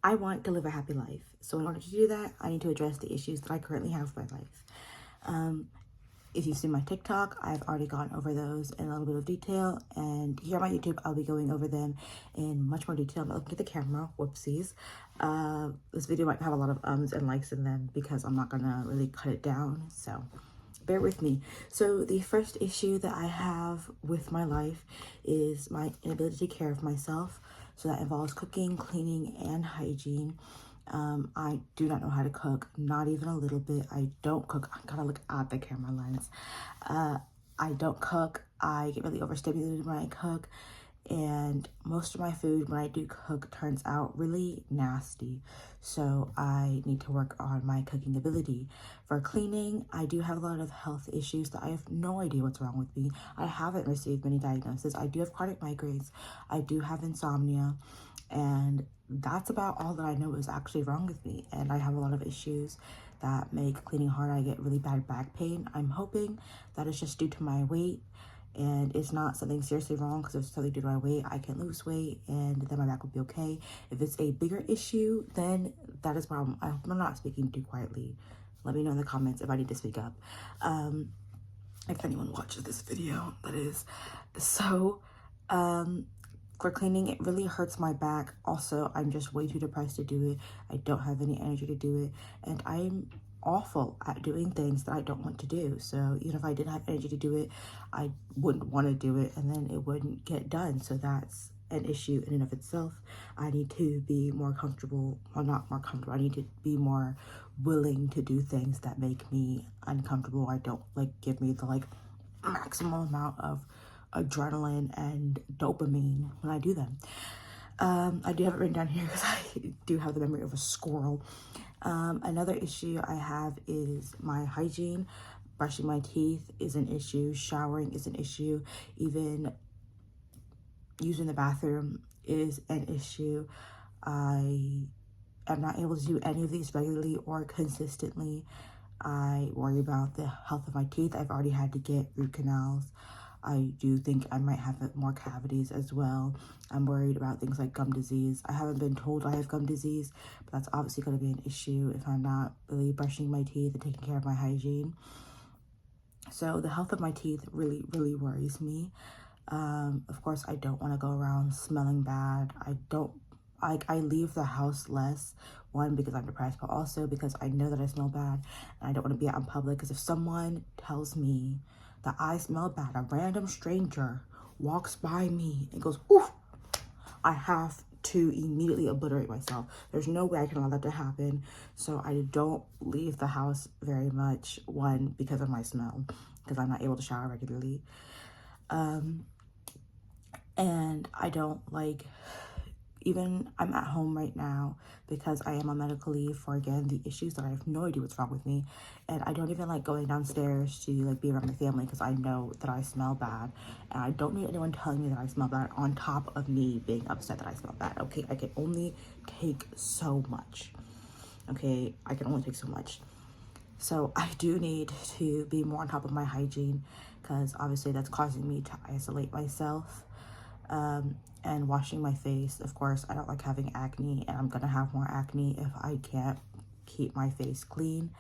I want to live a happy life. So in order to do that, I need to address the issues that I currently have with my life. If you've seen my TikTok, I've already gone over those in a little bit of detail. And here on my YouTube, I'll be going over them in much more detail. I'm not looking at the camera, whoopsies. This video might have a lot of ums and likes in them because I'm not gonna really cut it down. So bear with me. So the first issue that I have with my life is my inability to take care of myself. So that involves cooking, cleaning, and hygiene. I do not know how to cook, not even a little bit. I don't cook. I gotta look at the camera lens. I don't cook. I get really overstimulated when I cook. And most of my food when I do cook turns out really nasty. So I need to work on my cooking ability. For cleaning, I do have a lot of health issues that I have no idea what's wrong with me. I haven't received many diagnoses. I do have chronic migraines. I do have insomnia. And that's about all that I know is actually wrong with me. And I have a lot of issues that make cleaning hard. I get really bad back pain. I'm hoping that it's just due to my weight and it's not something seriously wrong, because if it's something due to my weight, I can lose weight and then my back will be okay. If it's a bigger issue, then that is a problem. I hope I'm not speaking too quietly. Let me know in the comments if I need to speak up. If anyone watches this video, that is. So, for cleaning, it really hurts my back. Also, I'm just way too depressed to do it. I don't have any energy to do it. And I'm awful at doing things that I don't want to do. So even if I didn't have energy to do it, I wouldn't want to do it, and then it wouldn't get done. So that's an issue in and of itself. I need to be more comfortable, well, not more comfortable. I need to be more willing to do things that make me uncomfortable. I don't give me the maximum amount of adrenaline and dopamine when I do them. I do have it written down here because I do have the memory of a squirrel. Another issue I have is my hygiene. Brushing my teeth is an issue. Showering is an issue. Even using the bathroom is an issue. I am not able to do any of these regularly or consistently. I worry about the health of my teeth. I've already had to get root canals. I do think I might have more cavities as well. I'm worried about things like gum disease. I haven't been told I have gum disease, but that's obviously going to be an issue if I'm not really brushing my teeth and taking care of my hygiene. So the health of my teeth really, really worries me. Of course, I don't want to go around smelling bad. I leave the house less, one, because I'm depressed, but also because I know that I smell bad and I don't want to be out in public. Because if someone tells me that I smell bad, a random stranger walks by me and goes, oof, I have to immediately obliterate myself. There's no way I can allow that to happen. So I don't leave the house very much, one, because of my smell, because I'm not able to shower regularly. And I don't even I'm at home right now because I am on medical leave for, again, the issues that I have no idea what's wrong with me. And I don't even like going downstairs to be around my family because I know that I smell bad. And I don't need anyone telling me that I smell bad on top of me being upset that I smell bad. Okay, I can only take so much. Okay, I can only take so much. So I do need to be more on top of my hygiene, because obviously that's causing me to isolate myself. And washing my face. Of course, I don't like having acne, and I'm gonna have more acne if I can't keep my face clean.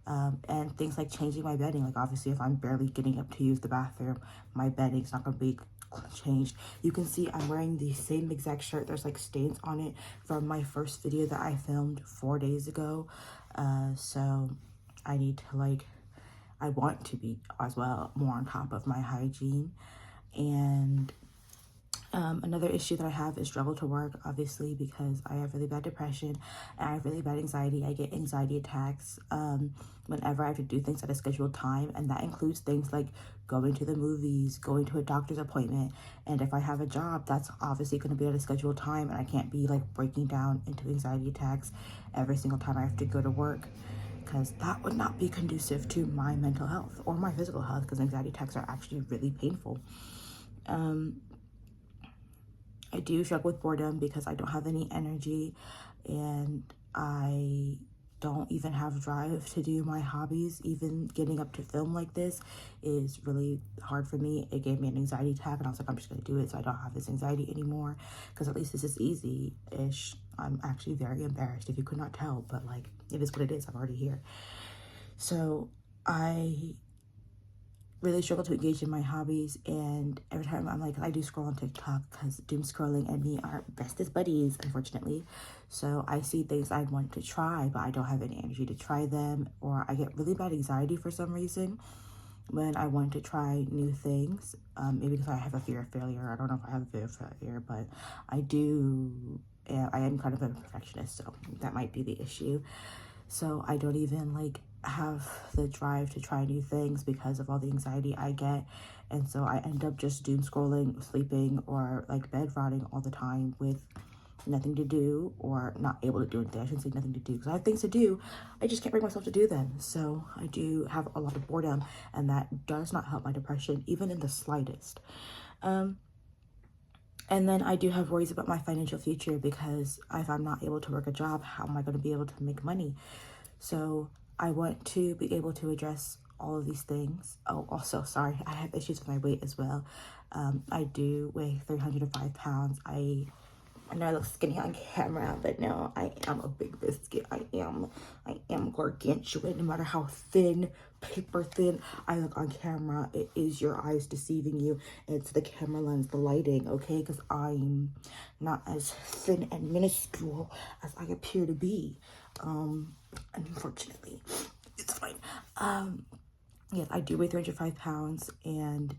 And things like changing my bedding. Like, obviously, if I'm barely getting up to use the bathroom, my bedding's not gonna be changed. You can see I'm wearing the same exact shirt. There's like stains on it from my first video that I filmed 4 days ago. So I need to I want to be as well more on top of my hygiene. And another issue that I have is struggle to work, obviously, because I have really bad depression and I have really bad anxiety. I get anxiety attacks whenever I have to do things at a scheduled time, and that includes things like going to the movies, going to a doctor's appointment. And if I have a job, that's obviously going to be at a scheduled time, and I can't be breaking down into anxiety attacks every single time I have to go to work, because that would not be conducive to my mental health or my physical health, because anxiety attacks are actually really painful. I do struggle with boredom because I don't have any energy, and I don't even have drive to do my hobbies. Even getting up to film like this is really hard for me. It gave me an anxiety attack, and I was like, I'm just gonna do it so I don't have this anxiety anymore, because at least this is easy-ish. I'm actually very embarrassed if you could not tell, but like, it is what it is. I'm already here. So I really struggle to engage in my hobbies, and every time I'm like, I do scroll on TikTok, because doom scrolling and me are bestest buddies, unfortunately. So I see things I want to try, but I don't have any energy to try them, or I get really bad anxiety for some reason when I want to try new things. Maybe because I have a fear of failure. I don't know if I have a fear of failure, but I do. I am kind of a perfectionist, so that might be the issue. So I don't even like have the drive to try new things because of all the anxiety I get. And so I end up just doom scrolling, sleeping, or like bed rotting all the time with nothing to do, or not able to do anything. I shouldn't say nothing to do, because I have things to do. I just can't bring myself to do them. So I do have a lot of boredom, and that does not help my depression, even in the slightest. And then I do have worries about my financial future, because if I'm not able to work a job, how am I going to be able to make money? So I want to be able to address all of these things. Oh, also, sorry, I have issues with my weight as well. I do weigh 305 pounds. I know I look skinny on camera, but no, I am a big biscuit. I am gargantuan, no matter how thin, paper thin I look on camera. It is your eyes deceiving you. It's the camera lens, the lighting, okay? Because I'm not as thin and minuscule as I appear to be. Unfortunately, it's fine. Yes, I do weigh 305 pounds, and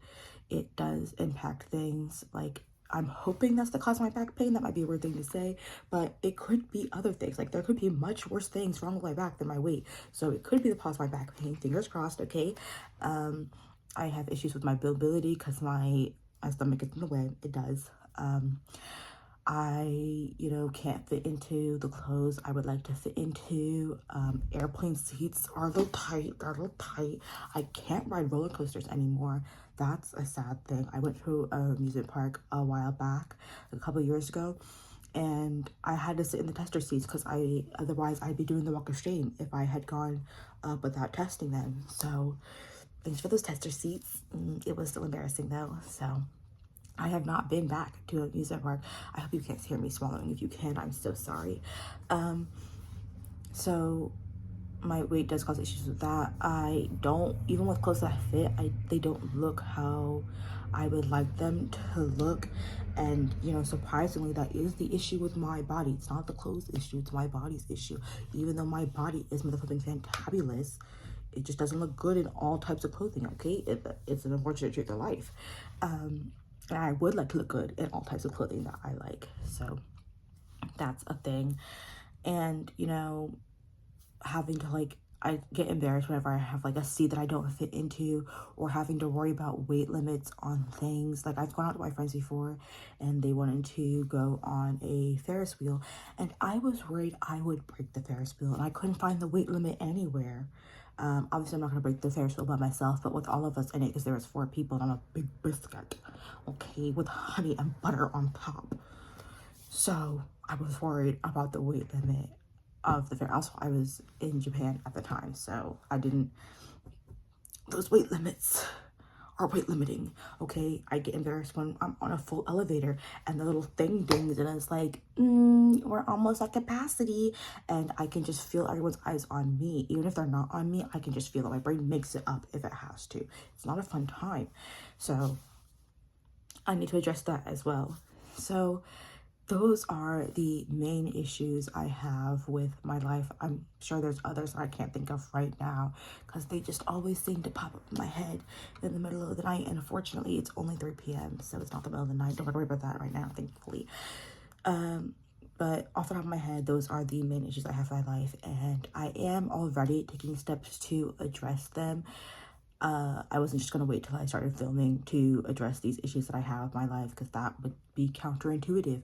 it does impact things. Like, I'm hoping that's the cause of my back pain. That might be a weird thing to say, but it could be other things. Like, there could be much worse things wrong with my back than my weight. So it could be the cause of my back pain. Fingers crossed, okay? I have issues with my mobility because my stomach gets in the way. It does. I, can't fit into the clothes I would like to fit into. Airplane seats are a little tight. They're a little tight. I can't ride roller coasters anymore. That's a sad thing. I went to a amusement park a while back, a couple years ago, and I had to sit in the tester seats because otherwise I'd be doing the walk of shame if I had gone up without testing them. So thanks for those tester seats. It was still embarrassing though. So I have not been back to an amusement park. I hope you can't hear me swallowing. If you can, I'm so sorry. So my weight does cause issues with that. I don't, even with clothes that fit, they don't look how I would like them to look. And, surprisingly, that is the issue with my body. It's not the clothes issue, it's my body's issue. Even though my body is motherfucking fantabulous, it just doesn't look good in all types of clothing, okay? It's an unfortunate truth of life. And I would like to look good in all types of clothing that I like. So that's a thing. And, having to I get embarrassed whenever I have a seat that I don't fit into, or having to worry about weight limits on things. Like, I've gone out with my friends before and they wanted to go on a Ferris wheel, and I was worried I would break the Ferris wheel, and I couldn't find the weight limit anywhere. Obviously I'm not gonna break the Ferris wheel by myself, but with all of us in it, because there was 4 people and I'm a big biscuit, okay, with honey and butter on top. So I was worried about the weight limit of the fair. Also, I was in Japan at the time, so those weight limits are weight limiting, okay? I get embarrassed when I'm on a full elevator and the little thing dings and it's like, we're almost at capacity, and I can just feel everyone's eyes on me. Even if they're not on me, I can just feel it. My brain makes it up if it has to. It's not a fun time. So I need to address that as well. So those are the main issues I have with my life. I'm sure there's others I can't think of right now, because they just always seem to pop up in my head in the middle of the night. And unfortunately, it's only 3 p.m., so it's not the middle of the night. Don't have to worry about that right now, thankfully. But off the top of my head, those are the main issues I have in my life, and I am already taking steps to address them. I wasn't just going to wait till I started filming to address these issues that I have with my life, because that would be counterintuitive.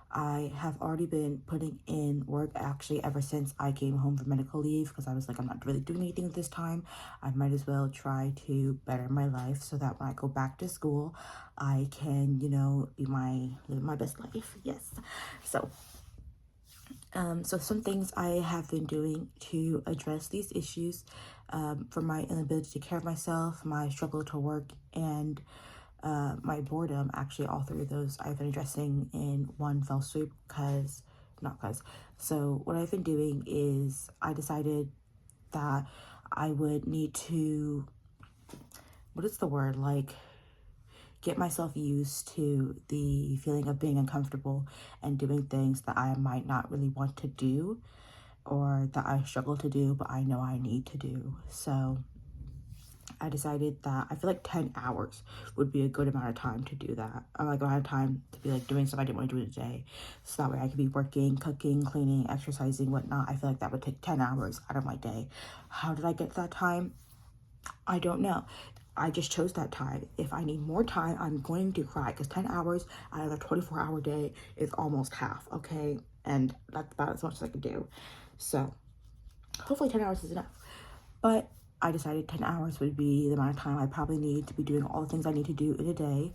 I have already been putting in work actually ever since I came home from medical leave, because I was like, I'm not really doing anything at this time. I might as well try to better my life so that when I go back to school, I can, live my best life. Yes. So So some things I have been doing to address these issues, for my inability to care of myself, my struggle to work, and my boredom. Actually, all three of those I've been addressing in one fell swoop, so what I've been doing is I decided that I would need to, what is the word, like, get myself used to the feeling of being uncomfortable and doing things that I might not really want to do, or that I struggle to do, but I know I need to do. So I decided that I feel like 10 hours would be a good amount of time to do that. Like, I have time to be like doing stuff I didn't want to do today. So that way I could be working, cooking, cleaning, exercising, whatnot. I feel like that would take 10 hours out of my day. How did I get that time? I don't know. I just chose that time. If I need more time, I'm going to cry, because 10 hours out of a 24-hour day is almost half, okay? And that's about as much as I can do. So hopefully 10 hours is enough. But I decided 10 hours would be the amount of time I probably need to be doing all the things I need to do in a day.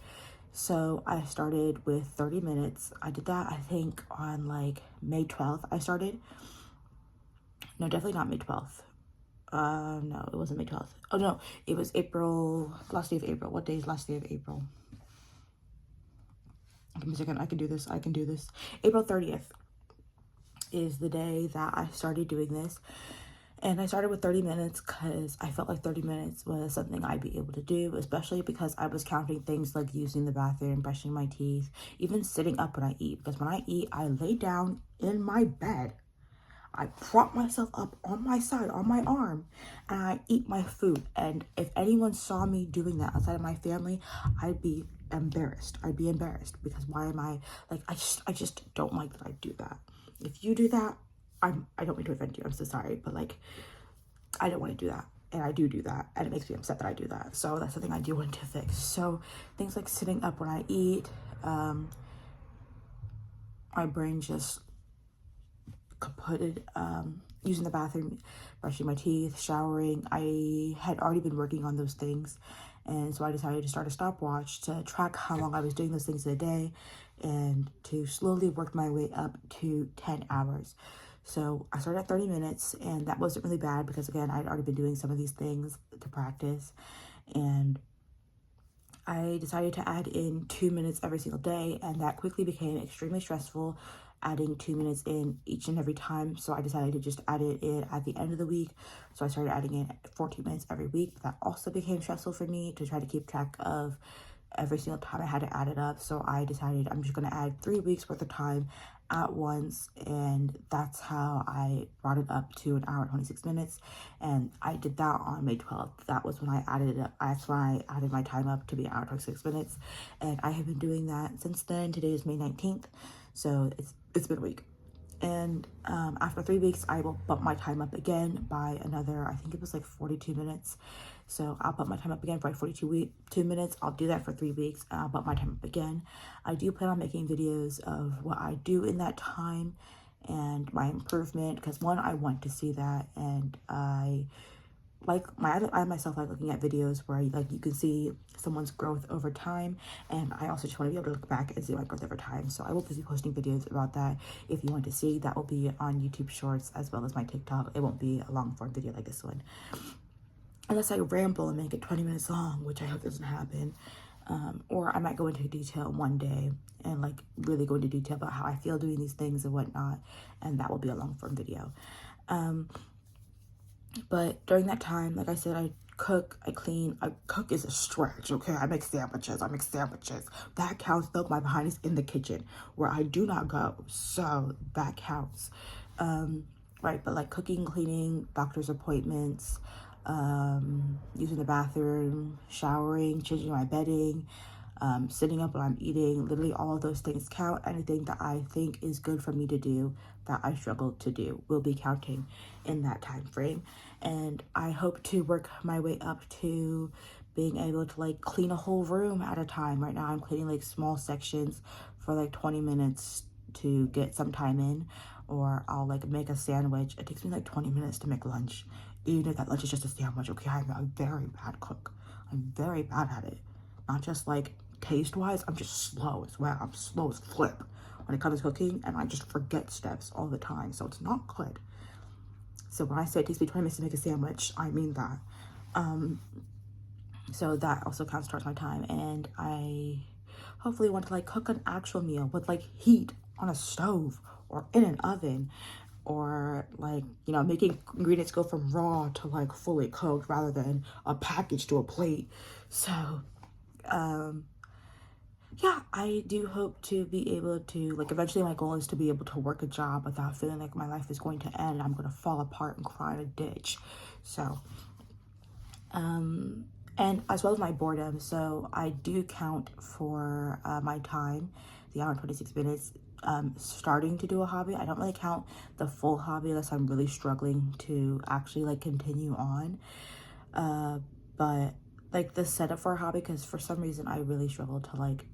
So I started with 30 minutes. I did that, I think, on like May 12th I started. No, definitely not May 12th. No, it wasn't May 12th. Oh no, it was April, last day of April. What day is last day of April? Give me a second, I can do this. April 30th is the day that I started doing this. And I started with 30 minutes because I felt like 30 minutes was something I'd be able to do, especially because I was counting things like using the bathroom, brushing my teeth, even sitting up when I eat. Because when I eat, I lay down in my bed. I prop myself up on my side, on my arm, and I eat my food. And if anyone saw me doing that outside of my family, I'd be embarrassed. Because why am I, like, I just don't like that I do that. If you do that, I don't mean to offend you, I'm so sorry, but like, I don't want to do that. And I do that, and it makes me upset that I do that. So that's the thing I do want to fix. So things like sitting up when I eat, my brain just kaputted, using the bathroom, brushing my teeth, showering. I had already been working on those things, and so I decided to start a stopwatch to track how long I was doing those things in a day, and to slowly work my way up to 10 hours. So I started at 30 minutes, and that wasn't really bad because, again, I'd already been doing some of these things to practice, and I decided to add in 2 minutes every single day, and that quickly became extremely stressful, adding 2 minutes in each and every time. So I decided to just add it in at the end of the week. So I started adding in 14 minutes every week. That also became stressful for me to try to keep track of every single time I had to add it up. So I decided I'm just going to add 3 weeks worth of time at once, and that's how I brought it up to an hour and 26 minutes. And I did that on May 12th. That was when I added it up. That's when I added my time up to be an hour and 26 minutes, and I have been doing that since then. Today is May 19th, so it's been a week. And after 3 weeks, I will bump my time up again by another, I think it was like 42 minutes. So I'll bump my time up again for like 2 minutes. I'll do that for 3 weeks, and I'll bump my time up again. I do plan on making videos of what I do in that time and my improvement, because one, I want to see that, and I myself like looking at videos where you can see someone's growth over time, and I also just want to be able to look back and see my growth over time. So I will be posting videos about that. If you want to see, that will be on YouTube Shorts as well as my TikTok. It won't be a long form video like this one, unless I ramble and make it 20 minutes long, which I hope doesn't happen. Or I might go into detail one day and like really go into detail about how I feel doing these things and whatnot, and that will be a long form video. But during that time, like I said, I cook, I clean. I cook is a stretch, okay? I make sandwiches. That counts though. My behind is in the kitchen where I do not go, so that counts. Right, but like cooking, cleaning, doctor's appointments, using the bathroom, showering, changing my bedding, sitting up when I'm eating, literally all of those things count. Anything that I think is good for me to do that I struggle to do will be counting in that time frame. And I hope to work my way up to being able to like clean a whole room at a time. Right now I'm cleaning like small sections for like 20 minutes to get some time in, or I'll like make a sandwich. It takes me like 20 minutes to make lunch, even if that lunch is just a sandwich. Okay, I'm a very bad cook. I'm very bad at it. Not just like taste wise, I'm just slow as well. I'm slow as flip. when it comes to cooking, and I just forget steps all the time, so it's not good. So when I say it takes me 20 minutes to make a sandwich, I mean that. So that also counts towards my time, and I hopefully want to like cook an actual meal with like heat on a stove or in an oven, or like, you know, making ingredients go from raw to like fully cooked rather than a package to a plate. So yeah, I do hope to be able to, like, eventually my goal is to be able to work a job without feeling like my life is going to end. I'm going to fall apart and cry in a ditch. So, and as well as my boredom. So I do count for my time, the hour and 26 minutes, starting to do a hobby. I don't really count the full hobby unless I'm really struggling to actually like continue on. But like the setup for a hobby, because for some reason I really struggle to like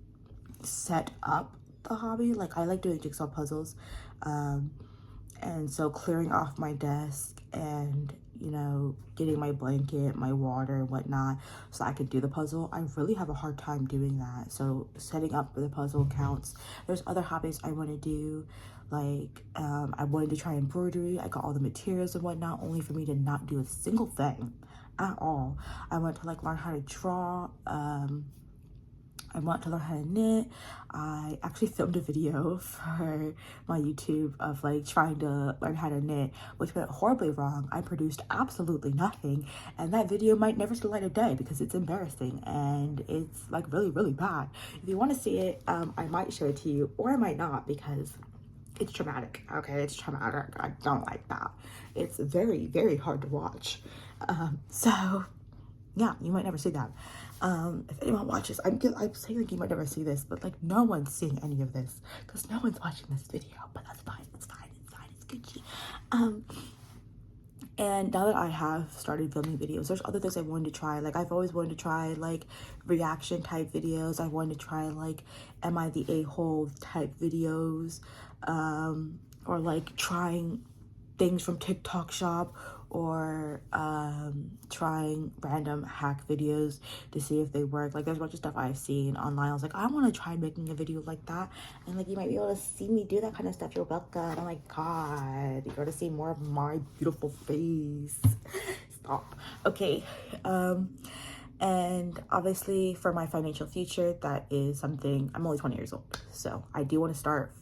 set up the hobby. Like I like doing jigsaw puzzles, and so clearing off my desk and, you know, getting my blanket, my water and whatnot so I can do the puzzle, I really have a hard time doing that. So setting up the puzzle counts. There's other hobbies I want to do, like I wanted to try embroidery. I got all the materials and whatnot, only for me to not do a single thing at all. I want to like learn how to draw. I want to learn how to knit. I actually filmed a video for my YouTube of like trying to learn how to knit, which went horribly wrong. I produced absolutely nothing, and that video might never see the light of day because it's embarrassing and it's like really, really bad. If you want to see it, I might show it to you, or I might not, because it's traumatic. Okay, it's traumatic. I don't like that. It's very, very hard to watch. So yeah, you might never see that. If anyone watches, I'm saying like you might never see this, but like no one's seeing any of this because no one's watching this video, but that's fine. It's fine. It's fine. It's Gucci. And now that I have started filming videos, there's other things I wanted to try. Like I've always wanted to try like reaction type videos. I wanted to try like am I the a-hole type videos, or like trying things from TikTok shop, or trying random hack videos to see if they work. Like there's a bunch of stuff I've seen online. I was like, I want to try making a video like that, and like you might be able to see me do that kind of stuff. You're welcome. Oh my god, you're gonna see more of my beautiful face. Stop. Okay. And obviously for my financial future, that is something. I'm only 20 years old, so I do want to start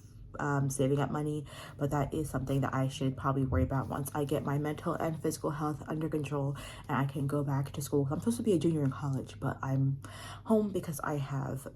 saving up money, but that is something that I should probably worry about once I get my mental and physical health under control and I can go back to school. I'm supposed to be a junior in college, but I'm home because I have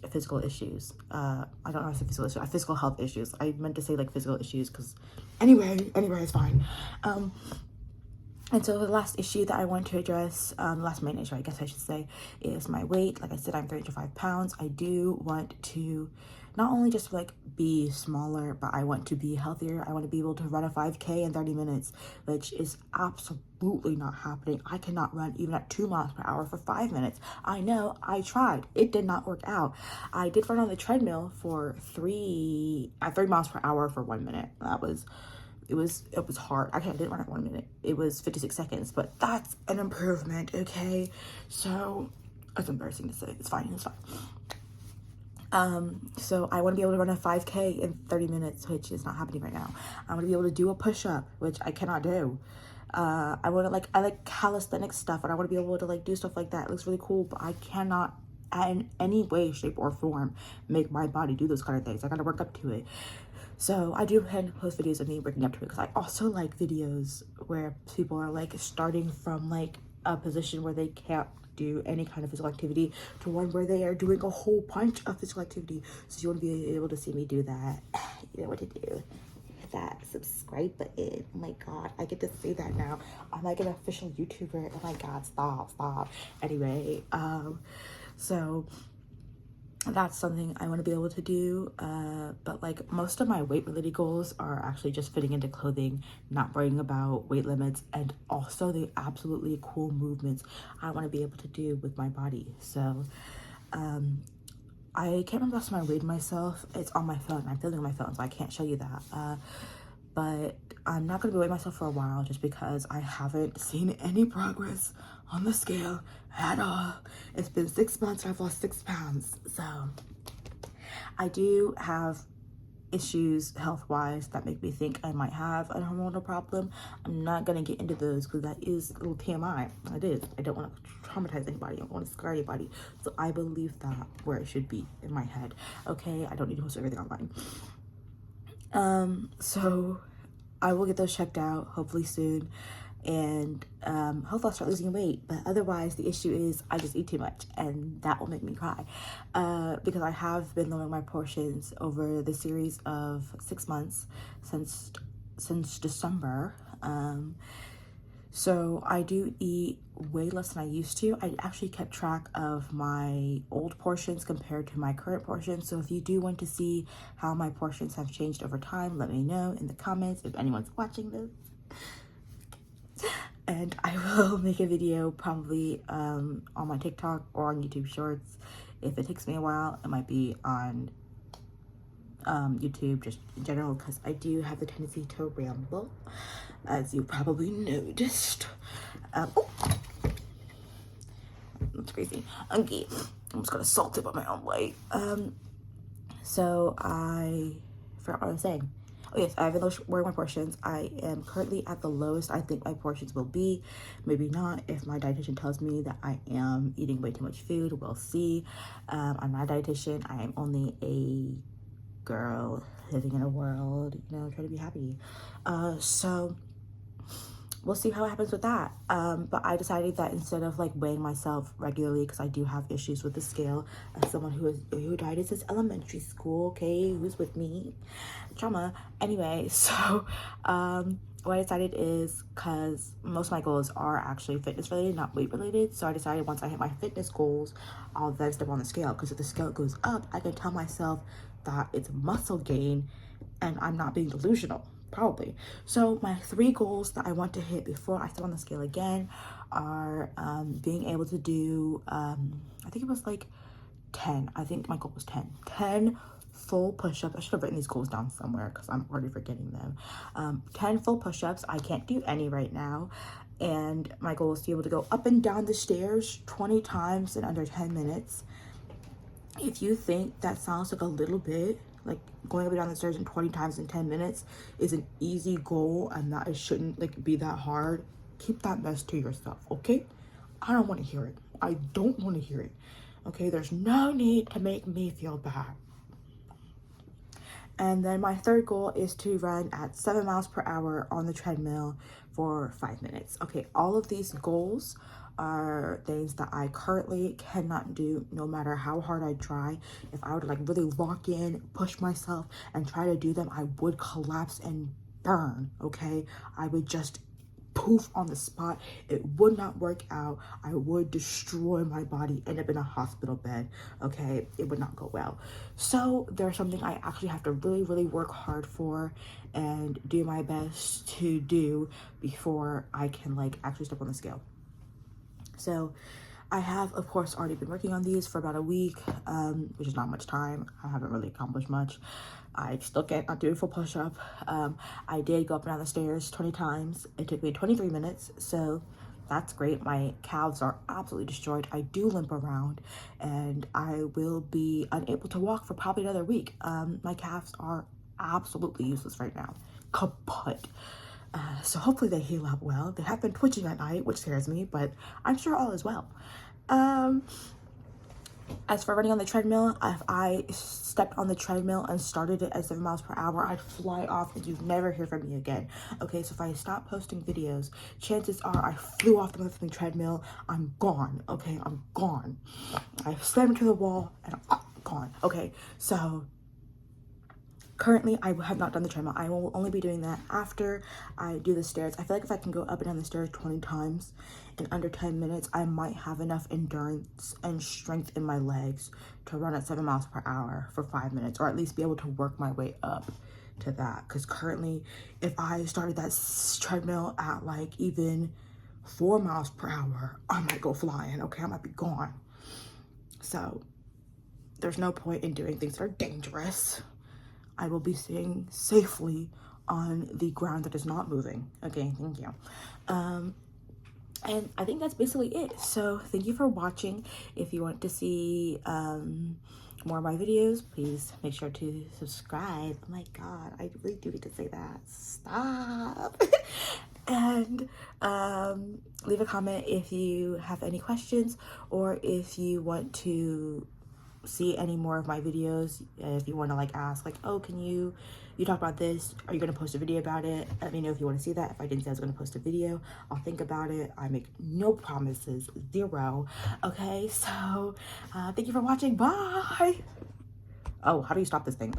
physical issues. I don't know how to say physical issues. Physical health issues. I meant to say like physical issues because anyway, it's fine. And so the last issue that I want to address, the last main issue I guess I should say, is my weight. Like I said, I'm 305 pounds. I do want to not only just like be smaller, but I want to be healthier. I want to be able to run a 5K in 30 minutes, which is absolutely not happening. I cannot run even at 2 miles per hour for 5 minutes. I know, I tried. It did not work out. I did run on the treadmill for 3 miles per hour for 1 minute. It was hard. Actually, I didn't run at 1 minute. It was 56 seconds, but that's an improvement, okay? So it's embarrassing to say. It's fine. So I want to be able to run a 5K in 30 minutes, which is not happening right now. I want to be able to do a push-up, which I cannot do. I like calisthenics stuff, and I want to be able to like do stuff like that. It looks really cool, but I cannot in any way, shape, or form make my body do those kind of things. I gotta work up to it. So I do plan to post videos of me working up to it, because I also like videos where people are like starting from like a position where they can't do any kind of physical activity to one where they are doing a whole bunch of physical activity. So you want to be able to see me do that. You know what to do. Hit that subscribe button. Oh my god, I get to say that now. I'm like an official YouTuber. Oh my god, stop. Anyway, so that's something I want to be able to do, but like most of my weight related goals are actually just fitting into clothing, not worrying about weight limits, and also the absolutely cool movements I want to be able to do with my body. So I can't remember last time I weighed myself. It's on my phone. I'm filming on my phone, so I can't show you that. But I'm not going to be weighing myself for a while just because I haven't seen any progress on the scale at all. It's been 6 months and I've lost 6 pounds. So I do have issues health-wise that make me think I might have a hormonal problem. I'm not gonna get into those because that is a little TMI. It is. I don't want to traumatize anybody. I don't want to scare anybody. So I believe that where it should be in my head. Okay, I don't need to post everything online. So I will get those checked out hopefully soon, and hopefully I'll start losing weight. But otherwise, the issue is I just eat too much, and that will make me cry, because I have been lowering my portions over the series of 6 months since December. So I do eat way less than I used to. I actually kept track of my old portions compared to my current portions. So if you do want to see how my portions have changed over time, let me know in the comments if anyone's watching this. And I will make a video probably on my TikTok or on YouTube Shorts. If it takes me a while, it might be on YouTube just in general, because I do have the tendency to ramble, as you probably noticed. Oh, that's crazy. Okay, I'm just gonna salt it by my own way. So I forgot what I was saying. Oh yes, I've been wearing my portions. I am currently at the lowest I think my portions will be. Maybe not. If my dietitian tells me that I am eating way too much food, we'll see. I'm not a dietitian. I am only a girl living in a world, you know, trying to be happy. So we'll see how it happens with that. But I decided that instead of like weighing myself regularly, because I do have issues with the scale, as someone who dieted since elementary school, okay, who's with me? Trauma. Anyway, so what I decided is, because most of my goals are actually fitness related, not weight related, so I decided once I hit my fitness goals, I'll then step on the scale, because if the scale goes up, I can tell myself that it's muscle gain and I'm not being delusional, probably. So my 3 goals that I want to hit before I step on the scale again are being able to do, I think it was like 10. I think my goal was 10 full push-ups. I should have written these goals down somewhere because I'm already forgetting them. 10 full push-ups. I can't do any right now. And my goal is to be able to go up and down the stairs 20 times in under 10 minutes. If you think that sounds like a little bit, like going up and down the stairs in 20 times in 10 minutes is an easy goal and that it shouldn't like be that hard, keep that mess to yourself, okay? I don't want to hear it. I don't want to hear it. Okay, there's no need to make me feel bad. And then my 3rd goal is to run at 7 miles per hour on the treadmill for 5 minutes. Okay, all of these goals are things that I currently cannot do no matter how hard I try. If I would like really lock in, push myself and try to do them, I would collapse and burn, okay? I would just poof on the spot. It would not work out. I would destroy my body, end up in a hospital bed, okay? It would not go well. So there's something I actually have to really, really work hard for and do my best to do before I can like actually step on the scale. So I have, of course, already been working on these for about a week, which is not much time. I haven't really accomplished much. I still can't not do a full push-up. I did go up and down the stairs 20 times. It took me 23 minutes, so that's great. My calves are absolutely destroyed. I do limp around, and I will be unable to walk for probably another week. My calves are absolutely useless right now. Kaput. So hopefully they heal up well. They have been twitching at night, which scares me, but I'm sure all is well. As for running on the treadmill, if I stepped on the treadmill and started it at 7 miles per hour, I'd fly off and you'd never hear from me again. Okay, so if I stop posting videos, chances are I flew off the motherfucking treadmill. I'm gone, okay? I'm gone. I slammed into the wall and I'm gone. Okay, so currently, I have not done the treadmill. I will only be doing that after I do the stairs. I feel like if I can go up and down the stairs 20 times in under 10 minutes, I might have enough endurance and strength in my legs to run at 7 miles per hour for 5 minutes, or at least be able to work my way up to that. Because currently, if I started that treadmill at like even 4 miles per hour, I might go flying, okay? I might be gone. So there's no point in doing things that are dangerous. I will be staying safely on the ground that is not moving. Okay, thank you. And I think that's basically it. So thank you for watching. If you want to see more of my videos, please make sure to subscribe. Oh my god, I really do need to say that. Stop. And leave a comment if you have any questions, or if you want to see any more of my videos. If you want to like ask like, oh, can you talk about this, are you going to post a video about it? Let me know if you want to see that. If I didn't say I was going to post a video, I'll think about it. I make no promises, 0. Okay, so thank you for watching. Bye. Oh, how do you stop this thing?